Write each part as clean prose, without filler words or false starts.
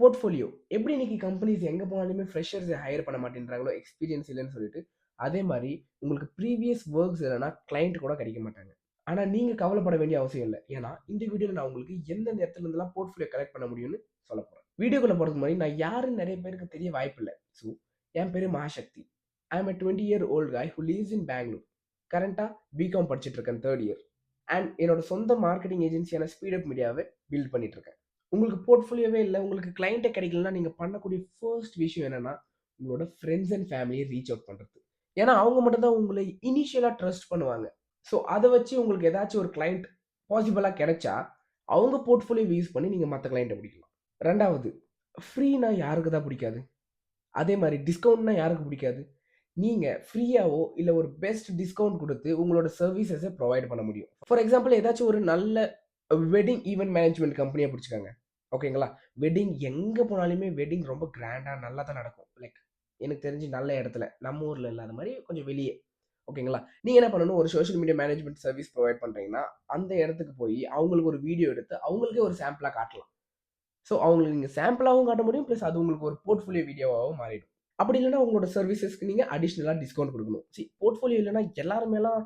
Portfolio எப்படி இன்னைக்கு companies எங்க போனாலுமே ஃப்ரெஷர்ஸ் ஹையர் பண்ண மாட்டேன்றாங்களோ, எக்ஸ்பீரியன்ஸ் இல்லைன்னு சொல்லிட்டு, அதே மாரி உங்களுக்கு ப்ரீவியஸ் ஒர்க்ஸ் இல்லைன்னா கிளையண்ட் கூட கிடைக்க மாட்டாங்க. ஆனா நீங்க கவலைப்பட வேண்டிய அவசியம் இல்ல. ஏன்னா இந்த வீடியோல நான் உங்களுக்கு எந்தெந்த இடத்துல இருந்தெல்லாம் போர்ட்ஃபோலியோ கலெக்ட் பண்ண முடியும்னு சொல்லப் போறேன். வீடியோக்குள்ள போறதுக்கு முன்னாடி நான் யாருன்னு நெறைய பேருக்கு தெரிய வாய்ப்பில்ல. ஸோ என் பேரு Mahashakti. I am a 20-year old guy who lives in Bangalore. கரண்ட்டா பிகாம் படிச்சுட்டு இருக்கேன் 3rd இயர். அண்ட் என்னோட சொந்த மார்க்கெட்டிங் ஏஜென்சியான ஸ்பீட் அப் மீடியாவை பில்ட் பண்ணிட்டு இருக்கேன். உங்களுக்கு போர்ட்ஃபோலியோவே இல்ல, உங்களுக்கு கிளையன்ட்டே கிடைக்கலன்னா, நீங்க பண்ணக்கூடிய ஃபர்ஸ்ட் விஷயம் என்னன்னா, உங்களோட ஃப்ரெண்ட்ஸ் அண்ட் ஃபேமிலிய ரீச் அவுட் பண்றது. ஏன்னா, அவங்க மட்டும் தான் உங்கள இனிஷியலா ட்ரஸ்ட் பண்ணுவாங்க. ஸோ, அத வச்சு உங்களுக்கு ஏதாச்சும் ஒரு கிளையன்ட் பாசிபிளா கிடைச்சா, அவங்க போர்ட்ஃபோலியோவ யூஸ் பண்ணி நீங்க மத்த கிளையன்ட்ட பிடிக்கலாம். 2வது, ஃப்ரீனா யாருக்கு தான் பிடிக்காது? அதே மாரி டிஸ்கவுண்ட்னா யாருக்கு பிடிக்காது? நீங்க ஃப்ரீயாவோ, இல்ல ஒரு பெஸ்ட் டிஸ்கவுண்ட் குடுத்து உங்களோட சர்வீசஸ புரொவைட் பண்ண முடியும். ஃபார் எக்ஸாம்பிள் ஏதாச்சும் ஒரு நல்ல வெட்டிங் ஈவென்ட் மேனேஜ்மென்ட் கம்பெனிய பிடிச்சுக்கங்க. ஓகேங்களா? வெட்டிங் எங்க போனாலுமே வெட்டிங் ரொம்ப கிராண்டா நல்லா தான் நடக்கும். லைக் எனக்கு தெரிஞ்சு நல்ல இடத்துல, நம்ம ஊர்ல இல்லாத மாரி கொஞ்சம் வெளிய. ஓகேங்களா? நீங்க என்ன பண்ணணும், ஒரு social media management service provide பண்றீங்கன்னா, அந்த இடத்துக்கு போயி அவங்களுக்கு ஒரு வீடியோ எடுத்து அவங்களுக்கே ஒரு சாம்பிளா காட்டலாம். ஸோ அவங்களுக்கு நீங்க சாம்பிளாவும் காட்ட முடியும். பிளஸ் அது உங்களுக்கு ஒரு போர்ட்ஃபோலியோ வீடியோவாவும் மாறிடும். அப்படி இல்லன்னா உங்களோட சர்வீசஸ்க்கு நீங்க அடிஷனலா டிஸ்கவுண்ட் குடுக்கணும். போர்ட்ஃபோலியோ இல்லன்னா எல்லாருமேலாம்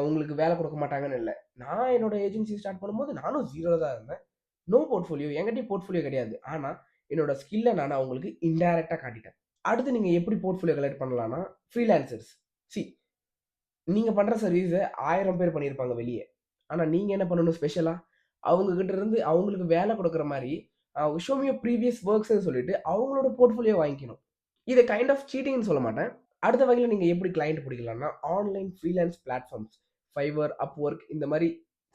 உங்களுக்கு வேலை குடுக்க மாட்டாங்கன்னு இல்ல. நான் என்னோட ஏஜென்சி ஸ்டார்ட் பண்ணும்போது நானும் 0ல தான் இருந்தேன். No portfolio. என்கிட்டயும் போர்ட்ஃபோலியோ கிடையாது. ஆனா, என்னோட ஸ்கில்ல நான் அவங்களுக்கு இன்டைரக்ட்டா காட்டிட்டேன். அடுத்து நீங்க எப்படி போர்ட்ஃபோலியோ கலெக்ட் பண்ணலாம்னா, ஃப்ரீலான்சர்ஸ். சி நீங்க பண்ற சர்வீஸ 1000 பேர் பண்ணியிருப்பாங்க வெளிய. ஆனா நீங்க என்ன பண்ணணும் ஸ்பெஷலா, அவங்க கிட்ட இருந்து அவங்களுக்கு வேலை குடுக்குற மாரி, ஷோ மீ யுவர் ப்ரீவியஸ் வொர்க்ஸ்ன்னு சொல்லிட்டு அவங்களோட போர்ட்ஃபோலியோ வாங்கிக்கணும். இத கைண்ட் ஆஃப் சீட்டிங்ன்னு சொல்ல மாட்டேன். அடுத்த வகையில நீங்க எப்படி கிளையன்ட் பிடிக்கலாம்னா, online freelance platforms. Fiverr, Upwork இந்த மாரி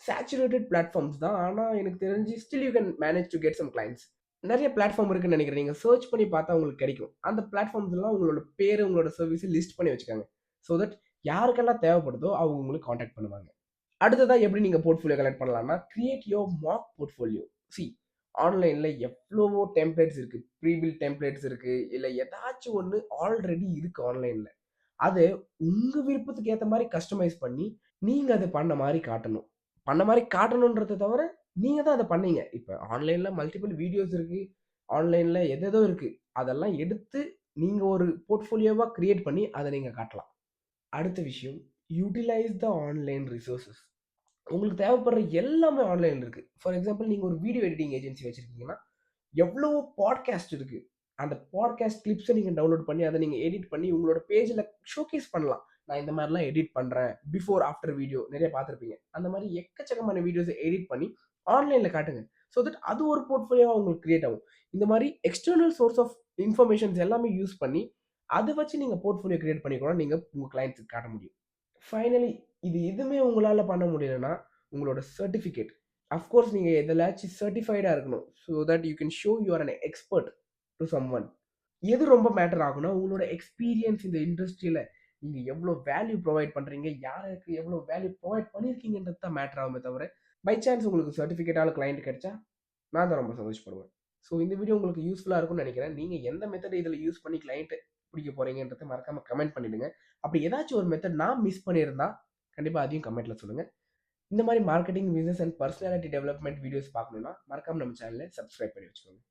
சேச்சுரேட்டட் பிளாட்ஃபார்ம்ஸ் தான். ஆனா எனக்கு தெரிஞ்சு still you can manage to get some clients. நெறைய பிளாட்ஃபார்ம் இருக்குன்னு நெனைக்கிறேன். நீங்க சர்ச் பண்ணி பார்த்தா உங்களுக்கு கிடைக்கும். அந்த பிளாட்ஃபார்ம்ஸ்லாம் உங்களோட பேரு, உங்களோட சர்வீஸ லிஸ்ட் பண்ணி வச்சுக்கோங்க. சோ தட் யாருக்கெல்லாம் தேவைப்படுதோ அவங்க உங்களுக்கு கான்டாக்ட் பண்ணுவாங்க. அடுத்ததா எப்படி நீங்க போர்ட்ஃபோலியோ கலெக்ட் பண்ணலாம்னா, create your mock portfolio. See ஆன்லைன்ல எவ்வளவோ டெம்ப்ளேட்ஸ் இருக்கு. ப்ரீ பில்ட் டெம்ப்ளேட்ஸ் இருக்கு. இல்ல ஏதாச்சும் ஒண்ணு ஆல்ரெடி இருக்கு ஆன்லைன்ல. அத உங்க விருப்பத்துக்கு ஏத்த மாரி கஸ்டமைஸ் பண்ணி, நீங்க அத பண்ண மாரி காட்டணும். பண்ண மாரி காட்டணும்ன்றத தவிர, நீங்க தான் அத பண்ணீங்க. இப்ப ஆன்லைன்ல மல்டிபிள் வீடியோஸ் இருக்கு. ஆன்லைன்ல எதேதோ இருக்கு. அதெல்லாம் எடுத்து நீங்க ஒரு போர்ட்ஃபோலியோவா கிரியேட் பண்ணி அத நீங்க காட்டலாம். அடுத்த விஷயம், யூட்டிலைஸ் த ஆன்லைன் ரிசோர்ஸஸ். உங்களுக்கு தேவைப்படுற எல்லாமே ஆன்லைன்ல இருக்கு. ஃபார் எக்ஸாம்பிள் நீங்க ஒரு வீடியோ எடிட்டிங் ஏஜென்சி வச்சிருக்கீங்கன்னா, எவ்வளவோ பாட்காஸ்ட் இருக்கு. அந்த பாட்காஸ்ட் கிளிப்ஸ நீங்க டவுன்லோட் பண்ணி, அத நீங்க எடிட் பண்ணி உங்களோட பேஜ்ல ஷோகேஸ் பண்ணலாம். நான் இந்த மாரிலாம் எடிட் பண்றேன். பிஃபோர், ஆஃப்டர் வீடியோ நெறைய பார்த்திருப்பீங்க. அந்த மாரி எக்கச்சக்கமான வீடியோஸ எடிட் பண்ணி ஆன்லைன்ல காட்டுங்க. சோ தட் அது ஒரு போர்ட்ஃபோலியோவா உங்களுக்கு கிரியேட் ஆகும். இந்த மாரி எக்ஸ்டர்னல் சோர்ஸ் ஆஃப் இன்ஃபர்மேஷன்ஸ் எல்லாமே யூஸ் பண்ணி, அத வச்சு நீங்க போர்ட்ஃபோலியோ கிரியேட் பண்ணி கூட நீங்க உங்க கிளையன்ட்ஸ்க்கு காட்ட முடியும். ஃபைனலி இது எதுவுமே உங்களால பண்ண முடியலன்னா, உங்களோட சர்டிஃபிகேட். அஃப் கோர்ஸ் நீங்க எதுலாச்சும் சர்டிஃபைடா இருக்கணும். So that you can show you are an expert to someone. எது ரொம்ப மேட்டர் ஆகும்னா, உங்களோட எக்ஸ்பீரியன்ஸ் இந்த இண்டஸ்ட்ரியில நீங்க எவ்வளோ வேல்யூ புரொவைட் பண்றீங்க, யாருக்கு எவ்வளோ வேல்யூ புரொவைட் பண்ணியிருக்கீங்கன்றது தான் மேட்டர் ஆகுமே தவிர, பை சான்ஸ் உங்களுக்கு சர்டிஃபிகேட்டால கிளையன்ட் கிடைச்சா, நான் தான் ரொம்ப சந்தோஷப்படுவேன். ஸோ இந்த வீடியோ உங்களுக்கு யூஸ்ஃபுல்லா இருக்கும்னு நினைக்கிறேன். நீங்க எந்த மெத்தட் இதில யூஸ் பண்ணி கிளையன்ட் பிடிக்க போறீங்கன்றத மறக்காம கமெண்ட் பண்ணிடுங்க. அப்படி ஏதாச்சும் ஒரு மெத்தட் நான் மிஸ் பண்ணியிருந்தா, கண்டிப்பா அதையும் கமெண்ட்ல சொல்லுங்க. இந்த மாரி marketing, business and personality development videos பார்க்கணும்னா, மறக்காம நம்ம சேனல சப்ஸ்கிரைப் பண்ணி வச்சுக்கோங்க.